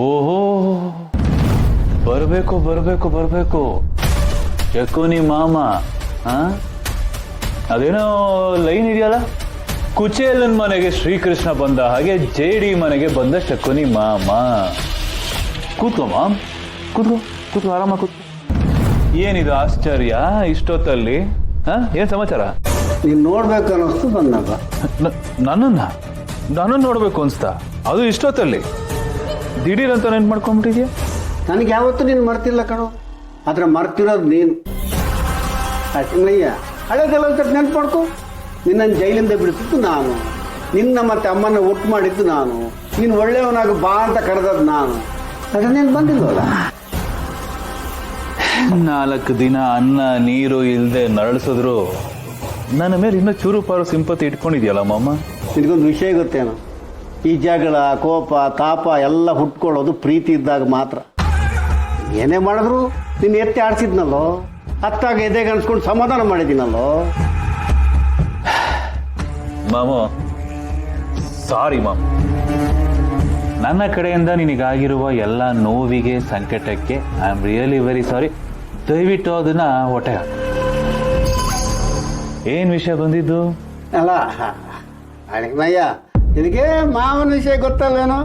ಓಹೋ, ಬರ್ಬೇಕು ಬರ್ಬೇಕು ಬರ್ಬೇಕು. ಶಕುನಿ ಮಾಮ, ಅದೇನೋ ಲೈನ್ ಇದೆಯಲ್ಲ, ಕುಚೇಲನ್ ಮನೆಗೆ ಶ್ರೀಕೃಷ್ಣ ಬಂದ ಹಾಗೆ ಜೇಡಿ ಮನೆಗೆ ಬಂದ ಶಕುನಿ ಮಾಮ. ಕೂತ್ಕೋ ಮಾಮ್, ಕೂತ್ಕೋ ಕೂತ್ಕೋ, ಆರಾಮ ಕೂತ್ಕೋ. ಏನಿದು ಆಶ್ಚರ್ಯ ಇಷ್ಟೊತ್ತಲ್ಲಿ? ಏನ್ ಸಮಾಚಾರ? ನೀನ್ ನೋಡ್ಬೇಕು ಅನ್ನಿಸ್ತು ಬಂದಾಗ. ನನ್ನನ್ನು ನೋಡ್ಬೇಕು ಅನ್ಸ್ತಾ? ಅದು ಇಷ್ಟೊತ್ತಲ್ಲಿ ದಿಢೀರ್ ಅಂತ ನೆನ್ಪು ಮಾಡ್ಕೊಂಡ್ಬಿಟ್ಟಿದ್ಯಾ? ನನಗೆ ಯಾವತ್ತೂ ನೀನು ಮರ್ತಿಲ್ಲ ಕಣೋ, ಆದ್ರೆ ಮರ್ತಿರೋದು ನೀನು. ಅಯ್ಯ, ಹಳೆದೆಲ್ಲ ನೆನ್ಪು ಮಾಡ್ಕೊ. ನಿನ್ನನ್ನು ಜೈಲಿಂದ ಬಿಡಿಸಿದ್ದು ನಾನು, ನಿನ್ನ ಮತ್ತೆ ಅಮ್ಮನ ಒಟ್ಟು ಮಾಡಿದ್ದು ನಾನು, ನೀನು ಒಳ್ಳೆಯವನಾಗ ಬಾ ಅಂತ ಕರೆದದ್ದು ನಾನು. ಅದನ್ನೇನು ಬಂದಿಲ್ವಲ್ಲ? 4 ದಿನ ಅನ್ನ ನೀರು ಇಲ್ಲದೆ ನರಳಿಸಿದ್ರು ನನ್ನ ಮೇಲೆ ಇನ್ನೂ ಚೂರು ಪಾರು ಸಿಂಪತಿ ಇಟ್ಕೊಂಡಿದ್ಯಲ್ಲ ಮಾಮ. ನಿನಗೊಂದು ವಿಷಯ ಗೊತ್ತೇನೋ, ಈ ಜಗಳ ಕೋಪ ತಾಪ ಎಲ್ಲ ಹುಟ್ಕೊಳ್ಳೋದು ಪ್ರೀತಿ ಇದ್ದಾಗ ಮಾತ್ರ. ಏನೇ ಮಾಡಿದ್ರು ನೀನು ಎತ್ತಿ ಆಡ್ಸಿದ್ನಲ್ಲೋ, ಹತ್ತಾಗ ಎದೆಗೆ ಅನ್ಸ್ಕೊಂಡು ಸಮಾಧಾನ ಮಾಡಿದ್ದೀನಲ್ಲೋ. ಮಾಮೋ, ಸಾರಿ ಮಾಮ. ನನ್ನ ಕಡೆಯಿಂದ ನಿನಗಾಗಿರುವ ಎಲ್ಲ ನೋವಿಗೆ ಸಂಕಟಕ್ಕೆ I am really very sorry. ದಯವಿಟ್ಟು ಅದನ್ನ ಹೊಟ್ಟೆ ಹಾಕು. ಏನ್ ವಿಷಯ ಬಂದಿದ್ದು? ಅಲ್ಲ ಅಳಿಮಯ್ಯ, ನಿನಗೆ ಮಾವನ ವಿಷಯ ಗೊತ್ತಲ್ವೇನೋ.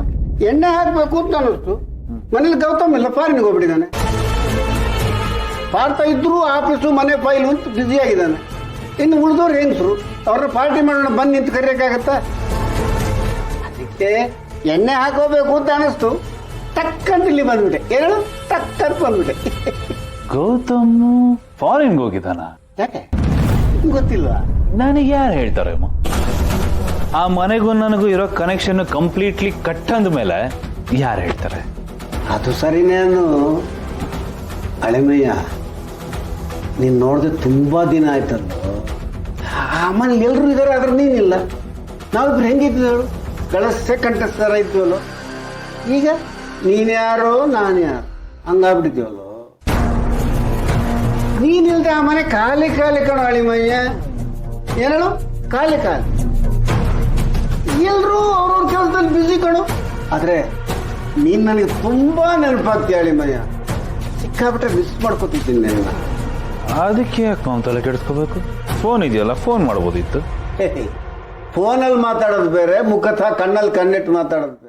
ಎಣ್ಣೆ ಹಾಕಬೇಕು ಅಂತ ಅನ್ನಿಸ್ತು. ಮನೇಲಿ ಗೌತಮ್ ಇಲ್ಲ, ಫಾರಿನ್ಗೆ ಹೋಗ್ಬಿಟ್ಟಿದ್ದಾನೆ. ಪಾರ್ತಾ ಇದ್ರು ಆಫೀಸು ಮನೆ ಫೈಲು ಅಂತ ಬ್ಯುಸಿ ಆಗಿದ್ದಾನೆ. ಇನ್ನು ಉಳಿದವ್ರು ಹೆಂಗಸರು, ಅವ್ರನ್ನ ಪಾರ್ಟಿ ಮಾಡೋಣ ಬಂದು ನಿಂತು ಕರೆಯೋಕ್ಕಾಗತ್ತಾ? ಅದಕ್ಕೆ ಎಣ್ಣೆ ಹಾಕೋಬೇಕು ಅಂತ ಅನ್ನಿಸ್ತು. ಟಕ್ಕಂತ ಇಲ್ಲಿ ಬಂದ್ಬಿಟ್ಟೆ. ಹೇಳು, ಟಕ್ಕಂತ ಬಂದ್ಬಿಟ್ಟೆ. ಗೌತಮ್ ಫಾರಿನ್ಗೆ ಹೋಗಿದ್ದಾನ? ಯಾಕೆ ಗೊತ್ತಿಲ್ವಾ? ನನಗೆ ಯಾರು ಹೇಳ್ತಾರೆ ಅಮ್ಮ? ಆ ಮನೆಗೂ ನನಗೂ ಇರೋ ಕನೆಕ್ಷನ್ ಕಂಪ್ಲೀಟ್ಲಿ ಕಟ್ ಅಂದ ಮೇಲೆ ಯಾರು ಹೇಳ್ತಾರೆ? ಅದು ಸರಿನೇನು ಅಳೆಮಯ್ಯ, ನೀನು ನೋಡಿದ್ರೆ ತುಂಬಾ ದಿನ ಆಯ್ತಲ್ಲ. ಆ ಮನೇಲಿ ಎಲ್ಲರೂ ಇದ್ದಾರೆ, ಆದ್ರೆ ನೀನಿಲ್ಲ. ನಾವಿಬ್ರು ಹೆಂಗಿದ್ವಿ ಹೇಳು? ಗಳಸೆ ಕಂಠಸ್ಥರ ಇದ್ವಲ್ಲ. ಈಗ ನೀನ್ಯಾರೋ ನಾನು ಯಾರು ಹಂಗಾಗ್ಬಿಟ್ಟಿದ್ವಲ್ಲೋ. ನೀನಿಲ್ದೆ ಆ ಮನೆ ಖಾಲಿ ಖಾಲಿ ಕಣೋ ಅಳಿಮಯ್ಯ. ಏನೇಳು ಖಾಲಿ ಖಾಲಿ. ಎಲ್ಲರೂ ಅವ್ರವ್ರ ಕೆಲಸದಲ್ಲಿ ಬ್ಯುಸಿ ಕಣೋ. ಆದ್ರೆ ನೀನ್ ನನಗೆ ತುಂಬಾ ನೆನಪಾಗ್ತೀಯ ಅಳಿಮಯ್ಯ. ಸಿಕ್ಕಾಬಿಟ್ರೆ ಮಿಸ್ ಮಾಡ್ಕೋತಿದ್ದೀನಿ ನನ್ನ. ಅದಕ್ಕೆ ಯಾಕೆ ನಾವು ತಲೆ ಕೆಡಿಸ್ಕೋಬೇಕು? ಫೋನ್ ಇದೆಯಲ್ಲ, ಫೋನ್ ಮಾಡ್ಬೋದಿತ್ತು. ಫೋನಲ್ಲಿ ಮಾತಾಡೋದು ಬೇರೆ, ಮುಖತಃ ಕಣ್ಣಲ್ಲಿ ಕಣ್ಣಿಟ್ಟು ಮಾತಾಡೋದು ಬೇರೆ.